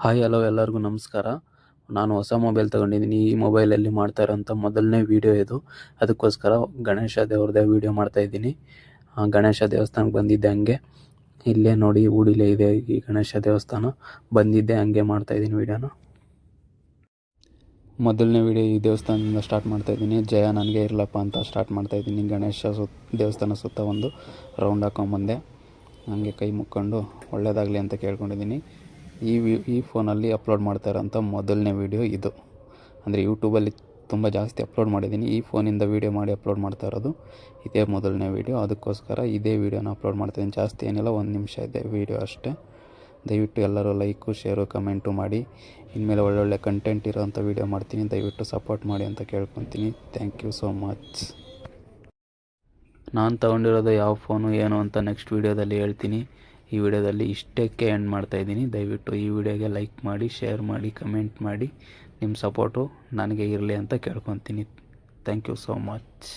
Hi hello ಎಲ್ಲರಿಗೂ ನಮಸ್ಕಾರ. ನಾನು ಹೊಸ ಮೊಬೈಲ್ ತೊಗೊಂಡಿದ್ದೀನಿ. ಈ ಮೊಬೈಲಲ್ಲಿ ಮಾಡ್ತಾ ಇರೋಂಥ ಮೊದಲನೇ ವೀಡಿಯೋ ಇದು. ಅದಕ್ಕೋಸ್ಕರ ಗಣೇಶ ದೇವ್ರದ್ದೇ ವೀಡಿಯೋ ಮಾಡ್ತಾಯಿದ್ದೀನಿ. ಗಣೇಶ ದೇವಸ್ಥಾನಕ್ಕೆ ಬಂದಿದ್ದೆ, ಹಂಗೆ ಇಲ್ಲೇ ನೋಡಿ ಊಡಿಲೇ ಇದೆ ಈ ಗಣೇಶ ದೇವಸ್ಥಾನ. ಬಂದಿದ್ದೆ ಹಂಗೆ ಮಾಡ್ತಾಯಿದ್ದೀನಿ ವೀಡಿಯೋನ. ಮೊದಲನೇ ವೀಡಿಯೋ ಈ ದೇವಸ್ಥಾನದಿಂದ ಸ್ಟಾರ್ಟ್ ಮಾಡ್ತಾಯಿದ್ದೀನಿ. ಜಯ ನನಗೆ ಇರಲಪ್ಪ ಅಂತ ಸ್ಟಾರ್ಟ್ ಮಾಡ್ತಾಯಿದ್ದೀನಿ. ಗಣೇಶ ದೇವಸ್ಥಾನ ಸುತ್ತ ಒಂದು ರೌಂಡ್ ಹಾಕೊಂಬಂದೆ. ಹಂಗೆ ಕೈ ಮುಕ್ಕೊಂಡು ಒಳ್ಳೆಯದಾಗಲಿ ಅಂತ ಕೇಳ್ಕೊಂಡಿದ್ದೀನಿ. ಈ ಫೋನಲ್ಲಿ ಅಪ್ಲೋಡ್ ಮಾಡ್ತಾ ಇರೋಂಥ ಮೊದಲನೇ ವೀಡಿಯೋ ಇದು. ಅಂದರೆ ಯೂಟ್ಯೂಬಲ್ಲಿ ತುಂಬ ಜಾಸ್ತಿ ಅಪ್ಲೋಡ್ ಮಾಡಿದ್ದೀನಿ. ಈ ಫೋನಿಂದ ವೀಡಿಯೋ ಮಾಡಿ ಅಪ್ಲೋಡ್ ಮಾಡ್ತಾ ಇರೋದು ಇದೇ ಮೊದಲನೇ ವೀಡಿಯೋ. ಅದಕ್ಕೋಸ್ಕರ ಇದೇ ವೀಡಿಯೋನ ಅಪ್ಲೋಡ್ ಮಾಡ್ತಾಯಿದ್ದೀನಿ. ಜಾಸ್ತಿ ಏನಿಲ್ಲ, 1 ನಿಮಿಷ ಇದೆ ವೀಡಿಯೋ ಅಷ್ಟೇ. ದಯವಿಟ್ಟು ಎಲ್ಲರೂ ಲೈಕು, ಶೇರು, ಕಮೆಂಟು ಮಾಡಿ. ಇನ್ಮೇಲೆ ಒಳ್ಳೊಳ್ಳೆ ಕಂಟೆಂಟ್ ಇರೋವಂಥ ವೀಡಿಯೋ ಮಾಡ್ತೀನಿ. ದಯವಿಟ್ಟು ಸಪೋರ್ಟ್ ಮಾಡಿ ಅಂತ ಕೇಳ್ಕೊತೀನಿ. Thank you so much. ನಾನು ತೊಗೊಂಡಿರೋದು ಯಾವ ಫೋನು ಏನು ಅಂತ ನೆಕ್ಸ್ಟ್ ವೀಡಿಯೋದಲ್ಲಿ ಹೇಳ್ತೀನಿ. ಈ ವಿಡಿಯೋದಲ್ಲಿ ಇಷ್ಟಕ್ಕೆ ಎಂಡ್ ಮಾಡ್ತಾಯಿದ್ದೀನಿ. ದಯವಿಟ್ಟು ಈ ವಿಡಿಯೋಗೆ ಲೈಕ್ ಮಾಡಿ, ಶೇರ್ ಮಾಡಿ, ಕಮೆಂಟ್ ಮಾಡಿ. ನಿಮ್ಮ ಸಪೋರ್ಟು ನನಗೆ ಇರಲಿ ಅಂತ ಕೇಳ್ಕೊತೀನಿ. Thank you so much.